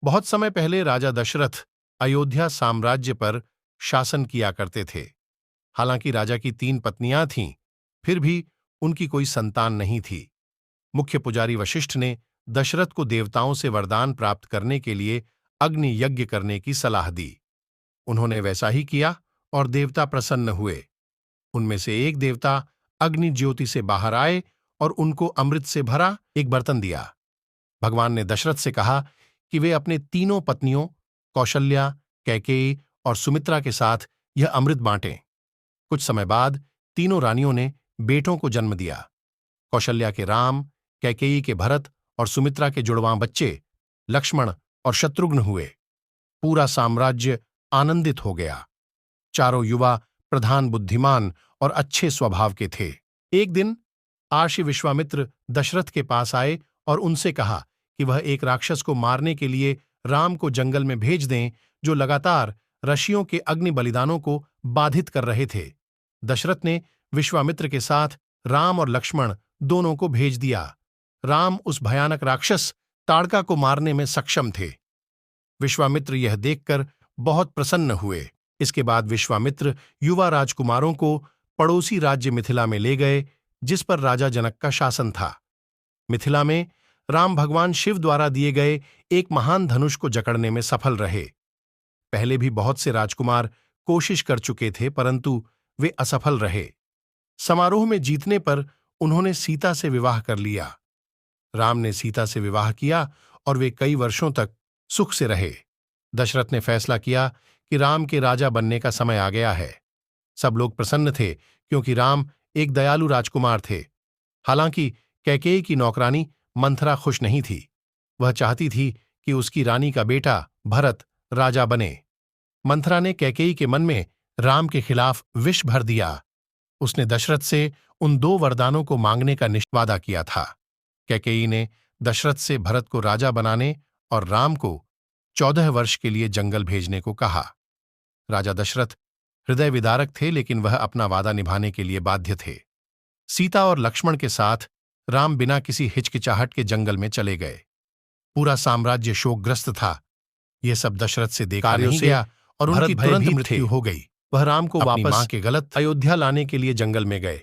बहुत समय पहले राजा दशरथ अयोध्या साम्राज्य पर शासन किया करते थे। हालांकि राजा की 3 पत्नियां थीं, फिर भी उनकी कोई संतान नहीं थी। मुख्य पुजारी वशिष्ठ ने दशरथ को देवताओं से वरदान प्राप्त करने के लिए अग्नि यज्ञ करने की सलाह दी। उन्होंने वैसा ही किया और देवता प्रसन्न हुए। उनमें से एक देवता अग्नि ज्योति से बाहर आए और उनको अमृत से भरा एक बर्तन दिया। भगवान ने दशरथ से कहा कि वे अपने तीनों पत्नियों कौशल्या, कैकेयी और सुमित्रा के साथ यह अमृत बांटें। कुछ समय बाद तीनों रानियों ने बेटों को जन्म दिया। कौशल्या के राम, कैकेयी के भरत और सुमित्रा के जुड़वां बच्चे लक्ष्मण और शत्रुघ्न हुए। पूरा साम्राज्य आनंदित हो गया। चारों युवा प्रधान बुद्धिमान और अच्छे स्वभाव के थे। एक दिन आर्षि विश्वामित्र दशरथ के पास आए और उनसे कहा कि वह एक राक्षस को मारने के लिए राम को जंगल में भेज दें, जो लगातार ऋषियों के अग्नि बलिदानों को बाधित कर रहे थे। दशरथ ने विश्वामित्र के साथ राम और लक्ष्मण दोनों को भेज दिया। राम उस भयानक राक्षस ताड़का को मारने में सक्षम थे। विश्वामित्र यह देखकर बहुत प्रसन्न हुए। इसके बाद विश्वामित्र युवा राजकुमारों को पड़ोसी राज्य मिथिला में ले गए, जिस पर राजा जनक का शासन था। मिथिला में राम भगवान शिव द्वारा दिए गए एक महान धनुष को जकड़ने में सफल रहे। पहले भी बहुत से राजकुमार कोशिश कर चुके थे, परंतु वे असफल रहे। समारोह में जीतने पर उन्होंने सीता से विवाह कर लिया। राम ने सीता से विवाह किया और वे कई वर्षों तक सुख से रहे। दशरथ ने फैसला किया कि राम के राजा बनने का समय आ गया है। सब लोग प्रसन्न थे क्योंकि राम एक दयालु राजकुमार थे। हालांकि कैकेयी की नौकरानी मंथरा खुश नहीं थी। वह चाहती थी कि उसकी रानी का बेटा भरत राजा बने। मंथरा ने कैकेयी के मन में राम के खिलाफ विष भर दिया। उसने दशरथ से उन 2 वरदानों को मांगने का वादा किया था। कैकेयी ने दशरथ से भरत को राजा बनाने और राम को 14 वर्ष के लिए जंगल भेजने को कहा। राजा दशरथ हृदय विदारक थे, लेकिन वह अपना वादा निभाने के लिए बाध्य थे। सीता और लक्ष्मण के साथ राम बिना किसी हिचकिचाहट के जंगल में चले गए। पूरा साम्राज्य शोकग्रस्त था। यह सब दशरथ से देखा नहीं गया और उनकी तुरंत मृत्यु हो गई। वह राम को वापस मां के गलत अयोध्या लाने के लिए जंगल में गए।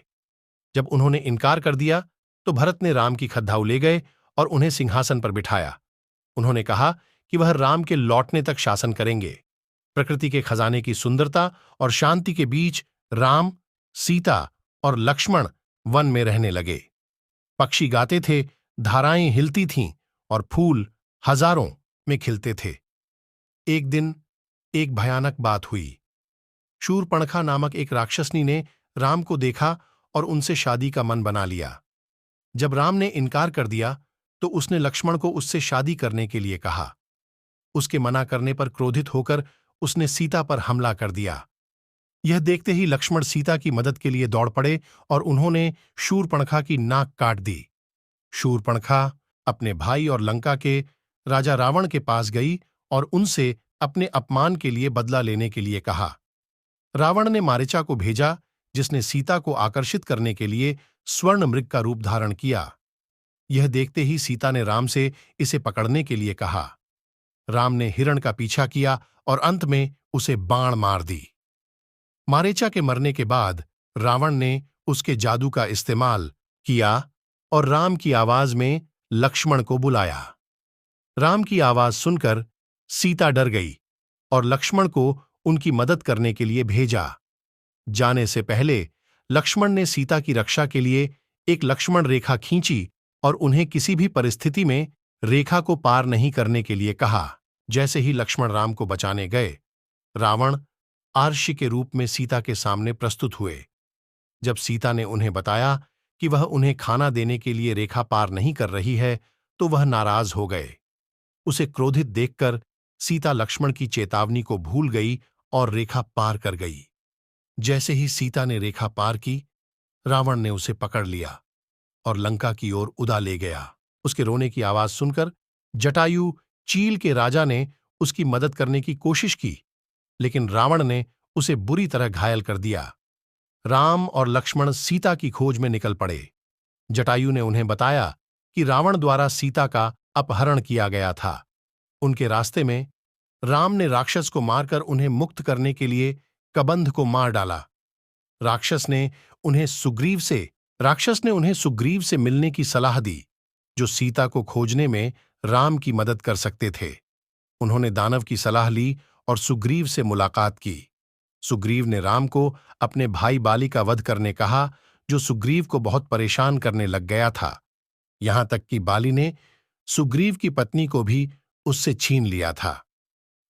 जब उन्होंने इनकार कर दिया तो भरत ने राम की खद्दाऊ ले गए और उन्हें सिंहासन पर बिठाया। उन्होंने कहा कि वह राम के लौटने तक शासन करेंगे। प्रकृति के खजाने की सुंदरता और शांति के बीच राम, सीता और लक्ष्मण वन में रहने लगे। पक्षी गाते थे, धाराएं हिलती थीं और फूल हजारों में खिलते थे। एक दिन एक भयानक बात हुई। शूर्पणखा नामक एक राक्षसनी ने राम को देखा और उनसे शादी का मन बना लिया। जब राम ने इनकार कर दिया तो उसने लक्ष्मण को उससे शादी करने के लिए कहा। उसके मना करने पर क्रोधित होकर उसने सीता पर हमला कर दिया। यह देखते ही लक्ष्मण सीता की मदद के लिए दौड़ पड़े और उन्होंने शूर्पणखा की नाक काट दी। शूर्पणखा अपने भाई और लंका के राजा रावण के पास गई और उनसे अपने अपमान के लिए बदला लेने के लिए कहा। रावण ने मारीचा को भेजा, जिसने सीता को आकर्षित करने के लिए स्वर्ण मृग का रूप धारण किया। यह देखते ही सीता ने राम से इसे पकड़ने के लिए कहा। राम ने हिरण का पीछा किया और अंत में उसे बाण मार दी। मारीचा के मरने के बाद रावण ने उसके जादू का इस्तेमाल किया और राम की आवाज में लक्ष्मण को बुलाया। राम की आवाज सुनकर सीता डर गई और लक्ष्मण को उनकी मदद करने के लिए भेजा। जाने से पहले लक्ष्मण ने सीता की रक्षा के लिए एक लक्ष्मण रेखा खींची और उन्हें किसी भी परिस्थिति में रेखा को पार नहीं करने के लिए कहा। जैसे ही लक्ष्मण राम को बचाने गए, रावण आर्षि के रूप में सीता के सामने प्रस्तुत हुए। जब सीता ने उन्हें बताया कि वह उन्हें खाना देने के लिए रेखा पार नहीं कर रही है, तो वह नाराज हो गए। उसे क्रोधित देखकर सीता लक्ष्मण की चेतावनी को भूल गई और रेखा पार कर गई। जैसे ही सीता ने रेखा पार की, रावण ने उसे पकड़ लिया और लंका की ओर उड़ा ले गया। उसके रोने की आवाज सुनकर जटायु चील के राजा ने उसकी मदद करने की कोशिश की, लेकिन रावण ने उसे बुरी तरह घायल कर दिया। राम और लक्ष्मण सीता की खोज में निकल पड़े। जटायु ने उन्हें बताया कि रावण द्वारा सीता का अपहरण किया गया था। उनके रास्ते में राम ने राक्षस को मारकर उन्हें मुक्त करने के लिए कबंध को मार डाला। राक्षस ने उन्हें सुग्रीव से मिलने की सलाह दी, जो सीता को खोजने में राम की मदद कर सकते थे। उन्होंने दानव की सलाह ली और सुग्रीव से मुलाकात की। सुग्रीव ने राम को अपने भाई बाली का वध करने कहा, जो सुग्रीव को बहुत परेशान करने लग गया था। यहां तक कि बाली ने सुग्रीव की पत्नी को भी उससे छीन लिया था।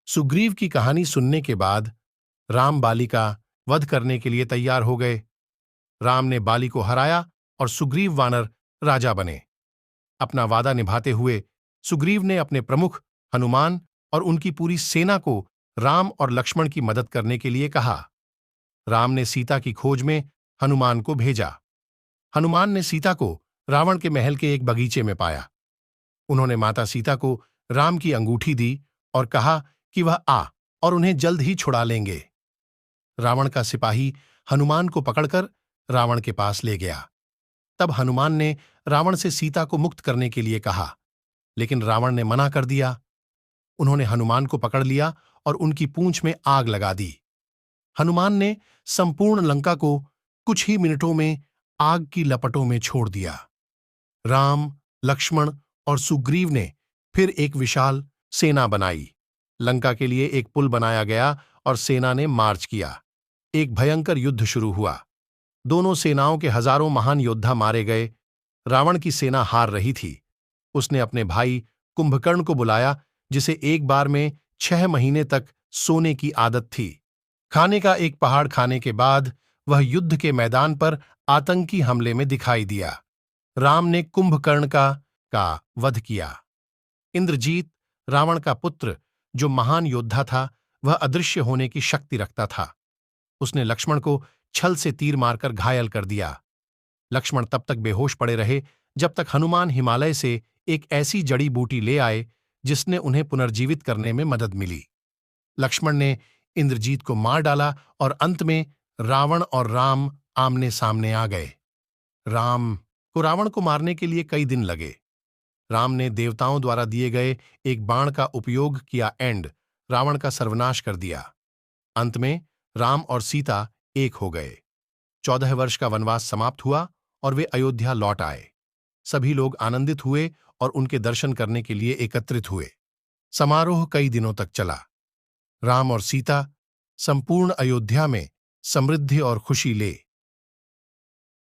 सुग्रीव की कहानी सुनने के बाद राम बाली का वध करने के लिए तैयार हो गए। राम ने बाली को हराया और सुग्रीव वानर राजा बने। अपना वादा निभाते हुए सुग्रीव ने अपने प्रमुख हनुमान और उनकी पूरी सेना को राम और लक्ष्मण की मदद करने के लिए कहा। राम ने सीता की खोज में हनुमान को भेजा। हनुमान ने सीता को रावण के महल के एक बगीचे में पाया। उन्होंने माता सीता को राम की अंगूठी दी और कहा कि वह आ और उन्हें जल्द ही छुड़ा लेंगे। रावण का सिपाही हनुमान को पकड़कर रावण के पास ले गया। तब हनुमान ने रावण से सीता को मुक्त करने के लिए कहा, लेकिन रावण ने मना कर दिया। उन्होंने हनुमान को पकड़ लिया और उनकी पूंछ में आग लगा दी। हनुमान ने संपूर्ण लंका को कुछ ही मिनटों में आग की लपटों में छोड़ दिया। राम, लक्ष्मण और सुग्रीव ने फिर एक विशाल सेना बनाई। लंका के लिए एक पुल बनाया गया और सेना ने मार्च किया। एक भयंकर युद्ध शुरू हुआ। दोनों सेनाओं के हजारों महान योद्धा मारे गए। रावण की सेना हार रही थी। उसने अपने भाई कुंभकर्ण को बुलाया, जिसे एक बार में 6 महीने तक सोने की आदत थी। खाने का एक पहाड़ खाने के बाद वह युद्ध के मैदान पर आतंकी हमले में दिखाई दिया। राम ने कुंभकर्ण का वध किया। इंद्रजीत, रावण का पुत्र, जो महान योद्धा था, वह अदृश्य होने की शक्ति रखता था। उसने लक्ष्मण को छल से तीर मारकर घायल कर दिया। लक्ष्मण तब तक बेहोश पड़े रहे जब तक हनुमान हिमालय से एक ऐसी जड़ी बूटी ले आए जिसने उन्हें पुनर्जीवित करने में मदद मिली। लक्ष्मण ने इंद्रजीत को मार डाला और अंत में रावण और राम आमने सामने आ गए। रावण को मारने के लिए कई दिन लगे। राम ने देवताओं द्वारा दिए गए एक बाण का उपयोग किया एंड रावण का सर्वनाश कर दिया। अंत में राम और सीता एक हो गए। 14 वर्ष का वनवास समाप्त हुआ और वे अयोध्या लौट आए। सभी लोग आनंदित हुए और उनके दर्शन करने के लिए एकत्रित हुए। समारोह कई दिनों तक चला। राम और सीता संपूर्ण अयोध्या में समृद्धि और खुशी ले